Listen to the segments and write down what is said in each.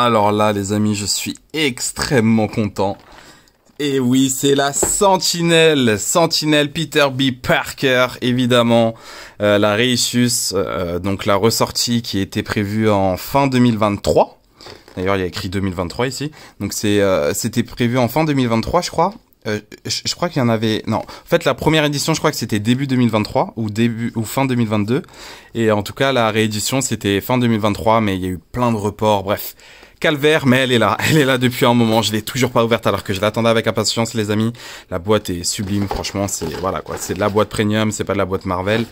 Alors là, les amis, je suis extrêmement content. Et oui, c'est la Sentinelle Peter B. Parker, évidemment, la Reissus, donc la ressortie qui était prévue en fin 2023. D'ailleurs, il y a écrit 2023 ici. Donc c'était prévu en fin 2023, je crois. Je crois qu'il y en avait... Non, en fait, la première édition, je crois que c'était début 2023 ou fin 2022. Et en tout cas, la réédition, c'était fin 2023, mais il y a eu plein de reports, bref. Calvaire, mais elle est là depuis un moment, je l'ai toujours pas ouverte alors que je l'attendais avec impatience, les amis. La boîte est sublime, franchement, c'est, voilà quoi, c'est de la boîte premium, c'est pas de la boîte Marvel.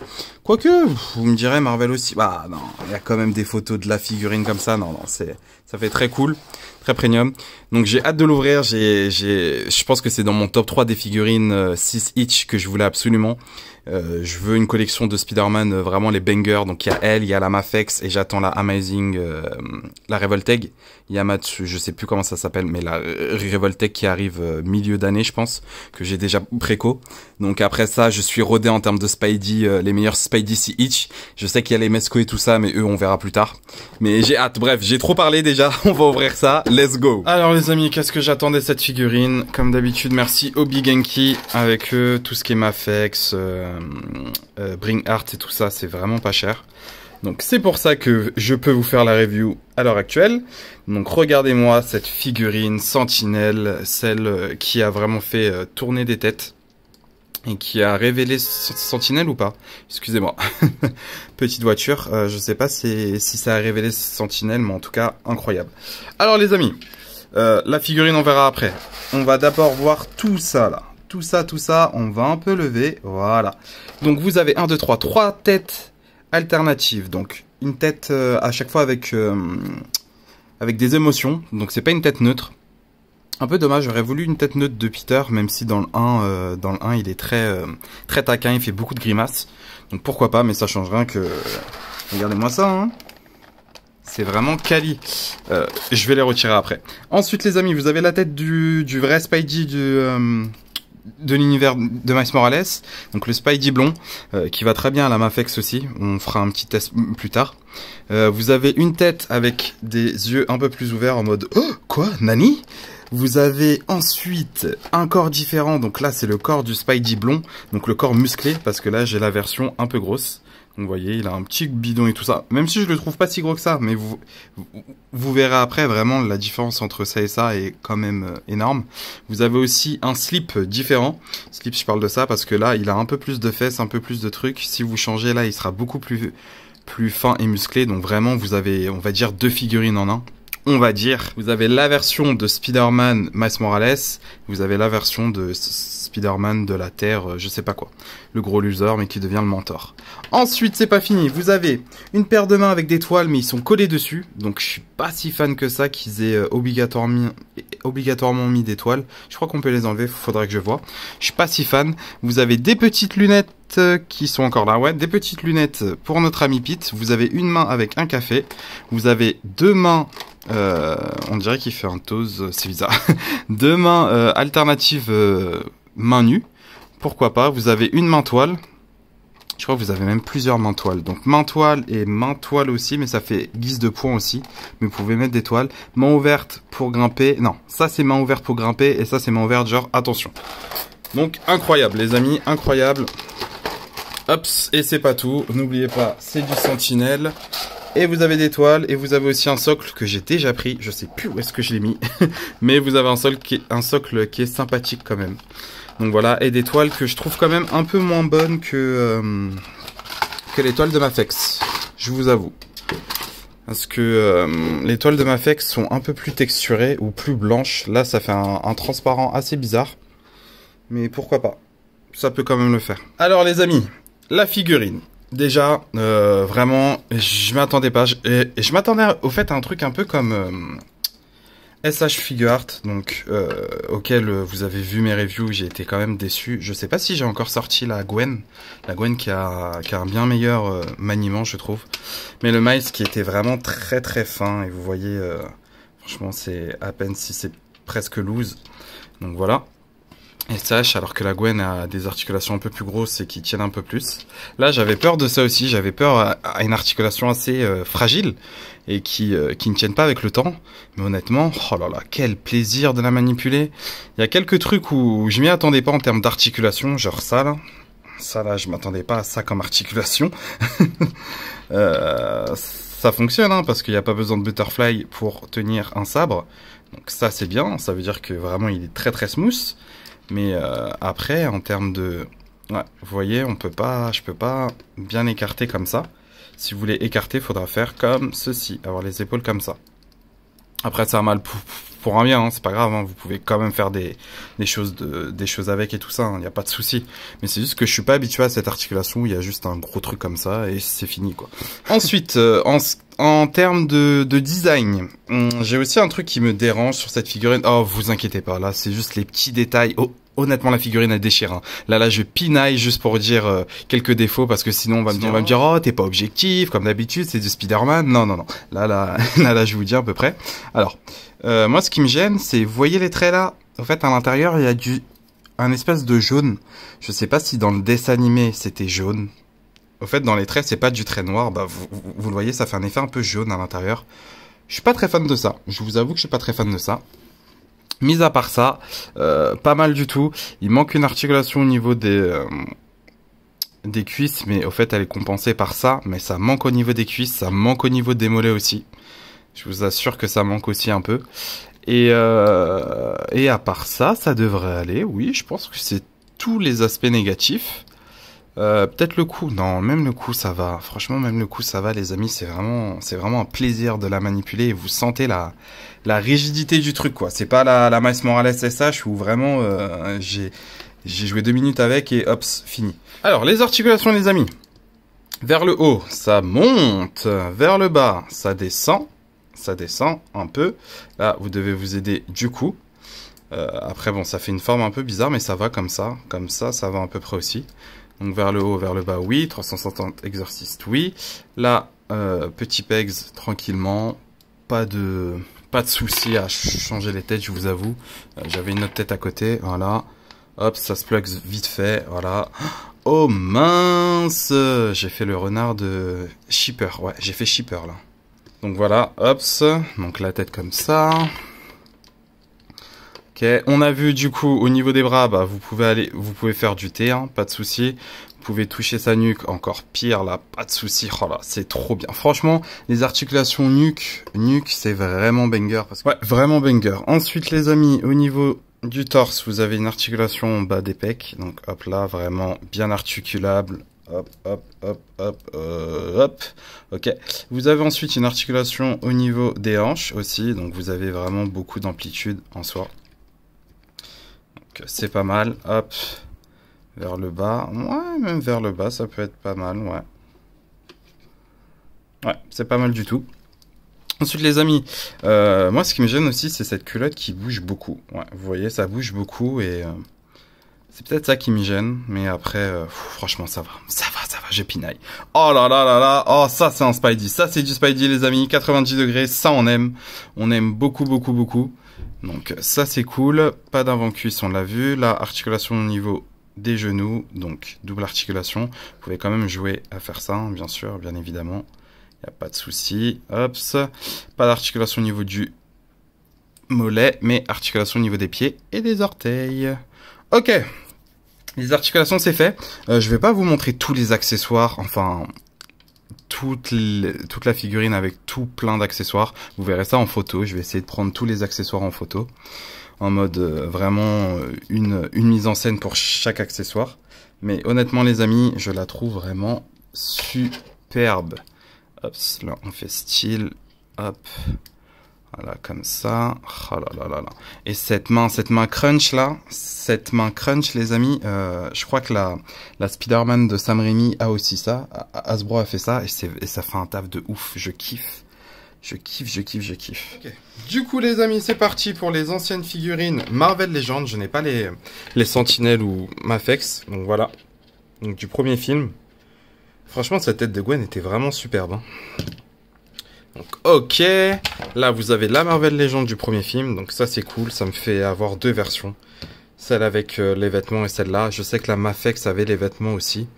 Quoique, vous me direz Marvel aussi, bah non, il y a quand même des photos de la figurine comme ça, non, ça fait très cool, très premium. Donc j'ai hâte de l'ouvrir, je pense que c'est dans mon top 3 des figurines 6 each que je voulais absolument. Je veux une collection de Spider-Man, vraiment les bangers. Donc il y a elle, il y a la Mafex et j'attends la Amazing, la Revolteg. Yamatsu, je sais plus comment ça s'appelle, mais la Revolteg qui arrive milieu d'année, je pense, que j'ai déjà préco. Donc après ça, je suis rodé en termes de Spidey, les meilleurs Spidey si each. Je sais qu'il y a les Mesco et tout ça, mais eux on verra plus tard. Mais j'ai hâte, bref, j'ai trop parlé déjà, on va ouvrir ça, let's go. Alors les amis, qu'est-ce que j'attendais cette figurine? Comme d'habitude, merci Obi Genki avec eux, tout ce qui est Mafex, Bring Art et tout ça, c'est vraiment pas cher. Donc c'est pour ça que je peux vous faire la review à l'heure actuelle. Donc regardez-moi cette figurine Sentinelle, celle qui a vraiment fait tourner des têtes. Et qui a révélé Sentinelle ou pas? Excusez-moi. Petite voiture, je sais pas si ça a révélé Sentinelle, mais en tout cas, incroyable. Alors les amis, la figurine on verra après. On va d'abord voir tout ça là. Tout ça, on va un peu lever, voilà. Donc vous avez 3 têtes alternatives. Donc une tête à chaque fois avec des émotions, donc c'est pas une tête neutre. Un peu dommage, j'aurais voulu une tête neutre de Peter, même si dans le 1, il est très taquin, il fait beaucoup de grimaces. Donc pourquoi pas, mais ça change rien que... Regardez-moi ça, hein. C'est vraiment quali. Je vais les retirer après. Ensuite, les amis, vous avez la tête du vrai Spidey de l'univers de Miles Morales. Donc le Spidey blond, qui va très bien à la Mafex aussi. On fera un petit test plus tard. Vous avez une tête avec des yeux un peu plus ouverts en mode... Oh, quoi? Nani? Vous avez ensuite un corps différent, donc là c'est le corps du Spidey blond, donc le corps musclé, parce que là j'ai la version un peu grosse. Donc vous voyez, il a un petit bidon et tout ça, même si je le trouve pas si gros que ça, mais vous verrez après vraiment la différence entre ça et ça est quand même énorme. Vous avez aussi un slip différent, slip je parle de ça parce que là il a un peu plus de fesses, un peu plus de trucs, si vous changez là il sera beaucoup plus fin et musclé, donc vraiment vous avez on va dire 2 figurines en un. On va dire, vous avez la version de Spider-Man Miles Morales, vous avez la version de Spider-Man de la Terre, je sais pas quoi. Le gros loser, mais qui devient le mentor. Ensuite, c'est pas fini, vous avez une paire de mains avec des toiles, mais ils sont collés dessus. Donc je suis pas si fan que ça qu'ils aient obligatoirement mis des toiles. Je crois qu'on peut les enlever, faudrait que je vois. Je suis pas si fan. Vous avez des petites lunettes qui sont encore là, ouais, des petites lunettes pour notre ami Pete. Vous avez une main avec un café. Vous avez 2 mains... on dirait qu'il fait un toast, c'est bizarre. 2 mains alternatives main nue. Pourquoi pas? Vous avez une main toile. Je crois que vous avez même plusieurs mains toiles. Donc main toile et main toile aussi, mais ça fait guise de poing aussi. Mais vous pouvez mettre des toiles. Main ouverte pour grimper. Non, ça c'est main ouverte pour grimper et ça c'est main ouverte genre attention. Donc incroyable les amis, incroyable. Hop, et c'est pas tout. N'oubliez pas, c'est du Sentinelle. Et vous avez des toiles, et vous avez aussi un socle que j'ai déjà pris, je sais plus où est-ce que je l'ai mis, mais vous avez un socle qui est sympathique quand même. Donc voilà, et des toiles que je trouve quand même un peu moins bonnes que les toiles de Mafex, je vous avoue. Parce que les toiles de Mafex sont un peu plus texturées ou plus blanches. Là, ça fait un transparent assez bizarre, mais pourquoi pas, ça peut quand même le faire. Alors les amis, la figurine. Déjà, vraiment, je m'attendais pas. Je m'attendais au fait à un truc un peu comme SH Figure Art, donc auquel vous avez vu mes reviews, j'ai été quand même déçu. Je sais pas si j'ai encore sorti la Gwen qui a un bien meilleur maniement, je trouve. Mais le Miles qui était vraiment très très fin, et vous voyez, franchement, c'est à peine si c'est presque loose. Donc voilà. et sèche, alors que la Gwen a des articulations un peu plus grosses et qui tiennent un peu plus. Là, j'avais peur de ça aussi, j'avais peur à une articulation assez fragile et qui ne tienne pas avec le temps. Mais honnêtement, oh là là, quel plaisir de la manipuler. Il y a quelques trucs où je m'y attendais pas en termes d'articulation, genre ça là. Ça là, je m'attendais pas à ça comme articulation. Ça fonctionne, hein, parce qu'il n'y a pas besoin de butterfly pour tenir un sabre. Donc ça, c'est bien, ça veut dire que vraiment il est très très smooth. Mais après, en termes de... Ouais, vous voyez, je peux pas bien écarter comme ça. Si vous voulez écarter, il faudra faire comme ceci, avoir les épaules comme ça. Après, ça a mal pour un bien, hein, c'est pas grave, hein, vous pouvez quand même faire des choses avec et tout ça, il n'y a pas de souci. Mais c'est juste que je suis pas habitué à cette articulation où il y a juste un gros truc comme ça et c'est fini, quoi. Ensuite, en termes de design, j'ai aussi un truc qui me dérange sur cette figurine. Oh, vous inquiétez pas, là, c'est juste les petits détails. Oh, honnêtement, la figurine, elle déchire. Hein. Là, je pinaille juste pour dire quelques défauts, parce que sinon, on va me dire, oh, t'es pas objectif, comme d'habitude, c'est du Spider-Man. Non, non, non. Là, je vous dis à peu près. Alors, moi, ce qui me gêne, c'est, vous voyez les traits là? En fait, à l'intérieur, il y a un espèce de jaune. Je sais pas si dans le dessin animé, c'était jaune. Au fait, dans les traits, c'est pas du trait noir. Bah, vous le voyez, ça fait un effet un peu jaune à l'intérieur. Je suis pas très fan de ça. Je vous avoue que je suis pas très fan de ça. Mis à part ça, pas mal du tout. Il manque une articulation au niveau des cuisses, mais au fait, elle est compensée par ça. Mais ça manque au niveau des cuisses, ça manque au niveau des mollets aussi. Je vous assure que ça manque aussi un peu. Et à part ça, ça devrait aller. Oui, je pense que c'est tous les aspects négatifs. Peut-être le cou. Non, même le cou, ça va. Franchement, même le cou, ça va, les amis. C'est vraiment un plaisir de la manipuler. Et vous sentez la rigidité du truc, quoi. C'est pas la Miles Morales SH où vraiment j'ai joué 2 minutes avec et hop, fini. Alors, les articulations, les amis. Vers le haut, ça monte. Vers le bas, ça descend. Ça descend un peu. Là, vous devez vous aider du cou. Après, bon, ça fait une forme un peu bizarre, mais ça va comme ça. Comme ça va à peu près aussi. Donc vers le haut, vers le bas, oui. 360 exercices, oui. Là, petit pegs, tranquillement. Pas de souci à changer les têtes, je vous avoue. J'avais une autre tête à côté, voilà. Hop, ça se plug vite fait, voilà. Oh mince, j'ai fait le renard de Shipper, ouais, j'ai fait Shipper là. Donc voilà, hop, donc la tête comme ça. Ok, on a vu du coup au niveau des bras, bah vous pouvez faire du T1, pas de souci. Vous pouvez toucher sa nuque, encore pire là, pas de souci. Oh là, c'est trop bien. Franchement, les articulations nuque, c'est vraiment banger. Ouais, vraiment banger. Ensuite les amis, au niveau du torse, vous avez une articulation bas des pecs, donc hop là, vraiment bien articulable. Hop, hop, hop, hop, hop. Ok. Vous avez ensuite une articulation au niveau des hanches aussi, donc vous avez vraiment beaucoup d'amplitude en soi. Donc c'est pas mal. Hop. Vers le bas. Ouais, même vers le bas, ça peut être pas mal, ouais. Ouais, c'est pas mal du tout. Ensuite les amis, moi ce qui me gêne aussi, c'est cette culotte qui bouge beaucoup. Ouais, vous voyez, ça bouge beaucoup et... c'est peut-être ça qui me gêne, mais après, franchement, ça va, je pinaille. Oh là là là là, oh ça c'est un Spidey, ça c'est du Spidey les amis, 90 degrés, ça on aime beaucoup, beaucoup, beaucoup. Donc ça c'est cool, pas d'avant-cuisse, on l'a vu, la articulation au niveau des genoux, donc double articulation, vous pouvez quand même jouer à faire ça, hein, bien sûr, bien évidemment, il n'y a pas de souci, hop, pas d'articulation au niveau du mollet, mais articulation au niveau des pieds et des orteils. Ok, les articulations c'est fait. Je vais pas vous montrer tous les accessoires, enfin toute la figurine avec tout plein d'accessoires. Vous verrez ça en photo. Je vais essayer de prendre tous les accessoires en photo, en mode vraiment une mise en scène pour chaque accessoire. Mais honnêtement les amis, je la trouve vraiment superbe. Hop, là on fait style, hop. Voilà, comme ça. Oh là là là là. Et cette main crunch là, les amis, je crois que la Spider-Man de Sam Raimi a aussi ça. Hasbro a fait ça et ça fait un taf de ouf. Je kiffe. Okay. Du coup les amis, c'est parti pour les anciennes figurines Marvel Legends. Je n'ai pas les Sentinelles ou Mafex. Donc voilà. Donc du premier film. Franchement, cette tête de Gwen était vraiment superbe. Hein. Donc ok, là vous avez la Marvel Legends du premier film, donc ça c'est cool, ça me fait avoir 2 versions. Celle avec les vêtements et celle-là. Je sais que la Mafex avait les vêtements aussi.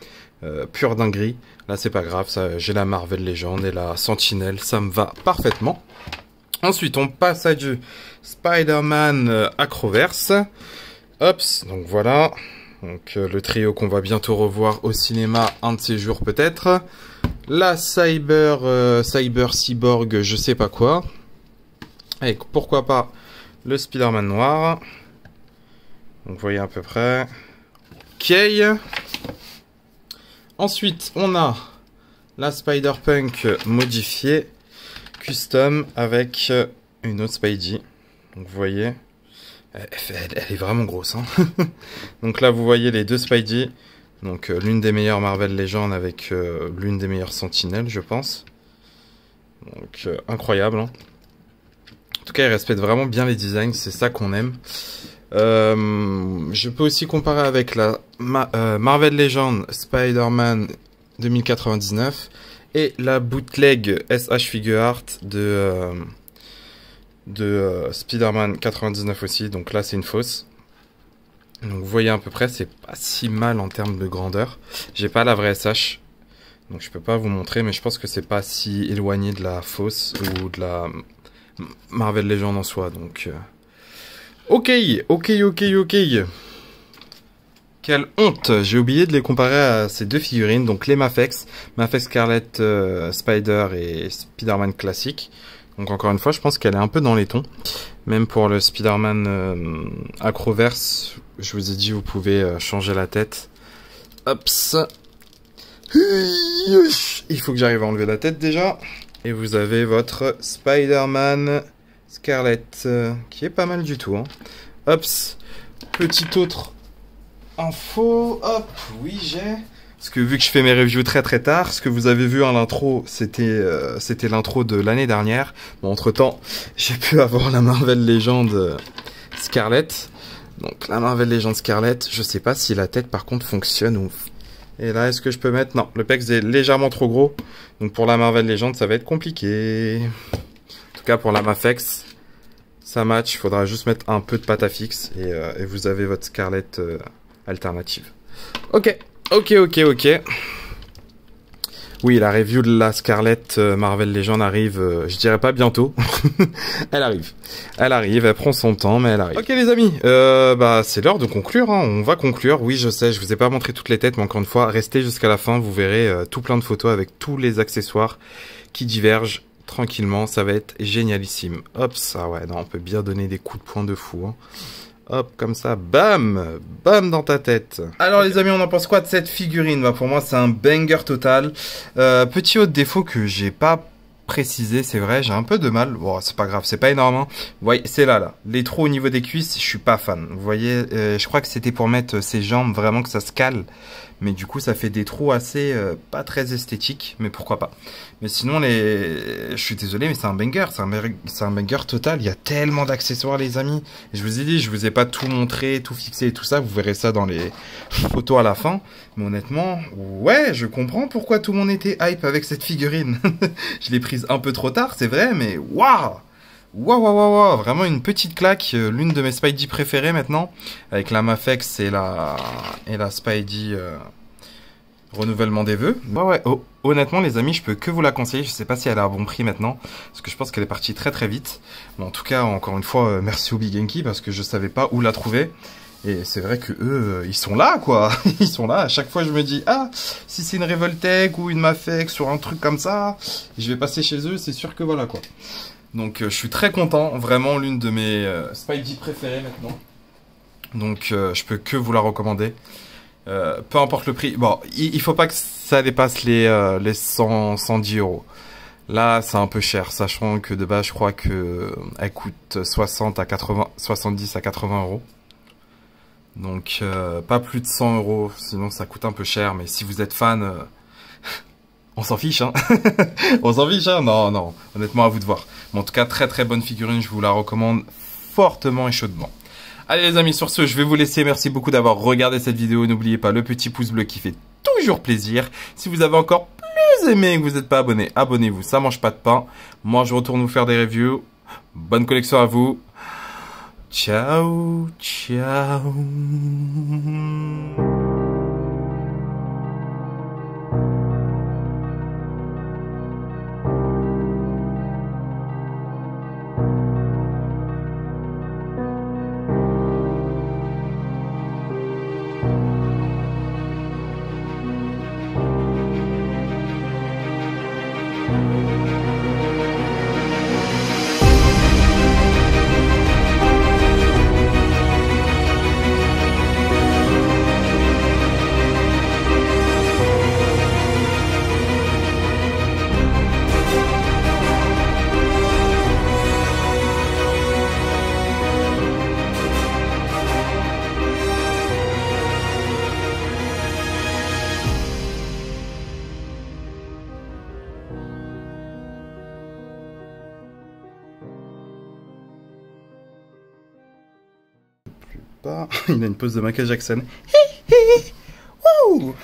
Pure dinguerie. Là, c'est pas grave. J'ai la Marvel Legend et la Sentinelle. Ça me va parfaitement. Ensuite, on passe à du Spider-Man Acroverse. Hops, donc voilà. Donc le trio qu'on va bientôt revoir au cinéma un de ces jours peut-être. La Cyber Cyborg, je sais pas quoi. Et pourquoi pas le Spider-Man noir. Donc vous voyez à peu près. Ok. Ensuite, on a la Spider-Punk modifiée, custom, avec une autre Spidey. Donc vous voyez, elle est vraiment grosse. Hein. Donc là, vous voyez les deux Spidey. Donc l'une des meilleures Marvel Legends avec l'une des meilleures Sentinelles, je pense. Donc incroyable. Hein. En tout cas, ils respectent vraiment bien les designs, c'est ça qu'on aime. Je peux aussi comparer avec la Marvel Legends Spider-Man 2099 et la bootleg SH Figure Art de Spider-Man 99 aussi. Donc là, c'est une fausse. Donc vous voyez à peu près, c'est pas si mal en termes de grandeur. J'ai pas la vraie SH, donc je peux pas vous montrer, mais je pense que c'est pas si éloigné de la fausse ou de la Marvel Legends en soi. Donc ok. Quelle honte, j'ai oublié de les comparer à ces deux figurines, donc les Mafex Scarlet Spider et Spider-Man classique. Donc encore une fois, je pense qu'elle est un peu dans les tons. Même pour le Spider-Man Acroverse, je vous ai dit, vous pouvez changer la tête. Hops. Il faut que j'arrive à enlever la tête déjà. Et vous avez votre Spider-Man Scarlet, qui est pas mal du tout. Hein. Hops. Petite autre info. Hop, oui j'ai... Parce que vu que je fais mes reviews très tard, ce que vous avez vu à l'intro, c'était l'intro de l'année dernière. Bon, entre temps, j'ai pu avoir la Marvel Legend Scarlet. Donc la Marvel Legend Scarlet, je sais pas si la tête par contre fonctionne ou... Et là, est-ce que je peux mettre... Non, le pex est légèrement trop gros. Donc pour la Marvel Legend, ça va être compliqué. En tout cas, pour la Mafex, ça match. Il faudra juste mettre un peu de pâte à fixe. Et vous avez votre Scarlet alternative. Ok. Oui, la review de la Scarlet Marvel Legend arrive, je dirais pas bientôt. Elle arrive, elle prend son temps, mais elle arrive. Ok les amis, bah c'est l'heure de conclure, hein. On va conclure. Oui, je sais, je vous ai pas montré toutes les têtes, mais encore une fois, restez jusqu'à la fin, vous verrez tout plein de photos avec tous les accessoires qui divergent tranquillement, ça va être génialissime. Hop, ça ouais, non, on peut bien donner des coups de poing de fou, hein. Hop, comme ça, bam, bam dans ta tête. Alors les amis, on en pense quoi de cette figurine? Bah pour moi, c'est un banger total. Petit autre défaut que j'ai pas précisé, c'est vrai, j'ai un peu de mal. Bon, c'est pas grave, c'est pas énorme. Hein. Vous voyez, c'est là. Les trous au niveau des cuisses, je suis pas fan. Vous voyez, je crois que c'était pour mettre ses jambes, vraiment que ça se cale. Mais du coup, ça fait des trous assez pas très esthétiques, mais pourquoi pas. Mais sinon, je suis désolé, mais c'est un banger, c'est un banger total. Il y a tellement d'accessoires, les amis. Et je vous ai dit, je vous ai pas tout montré, tout fixé et tout ça. Vous verrez ça dans les photos à la fin. Mais honnêtement, ouais, je comprends pourquoi tout le monde était hype avec cette figurine. Je l'ai prise un peu trop tard, c'est vrai, mais waouh! Waouh, vraiment une petite claque, l'une de mes Spidey préférées maintenant, avec la Mafex et la Spidey renouvellement des vœux. Ouais, honnêtement les amis, je peux que vous la conseiller, je sais pas si elle a un bon prix maintenant, parce que je pense qu'elle est partie très vite. Bon, en tout cas, encore une fois, merci au Big Genki, parce que je savais pas où la trouver. Et c'est vrai que eux, ils sont là, quoi. Ils sont là. À chaque fois, je me dis, ah, si c'est une Revoltech ou une Mafex ou un truc comme ça, je vais passer chez eux, c'est sûr que voilà, quoi. Donc je suis très content, vraiment l'une de mes Spidey préférées maintenant. Donc je peux que vous la recommander. Peu importe le prix. Bon, il faut pas que ça dépasse les 110 €. Là, c'est un peu cher, sachant que de base, je crois que elle coûte 70 à 80 €. Donc pas plus de 100 €, sinon ça coûte un peu cher. Mais si vous êtes fan... on s'en fiche, hein. On s'en fiche, hein. Non, honnêtement, à vous de voir. Mais en tout cas, très bonne figurine, je vous la recommande fortement et chaudement. Allez les amis, sur ce, je vais vous laisser. Merci beaucoup d'avoir regardé cette vidéo. N'oubliez pas le petit pouce bleu qui fait toujours plaisir. Si vous avez encore plus aimé et que vous n'êtes pas abonné, abonnez-vous, ça mange pas de pain. Moi, je retourne vous faire des reviews. Bonne collection à vous. Ciao, ciao. Il a une pose de Michael Jackson. Wouh.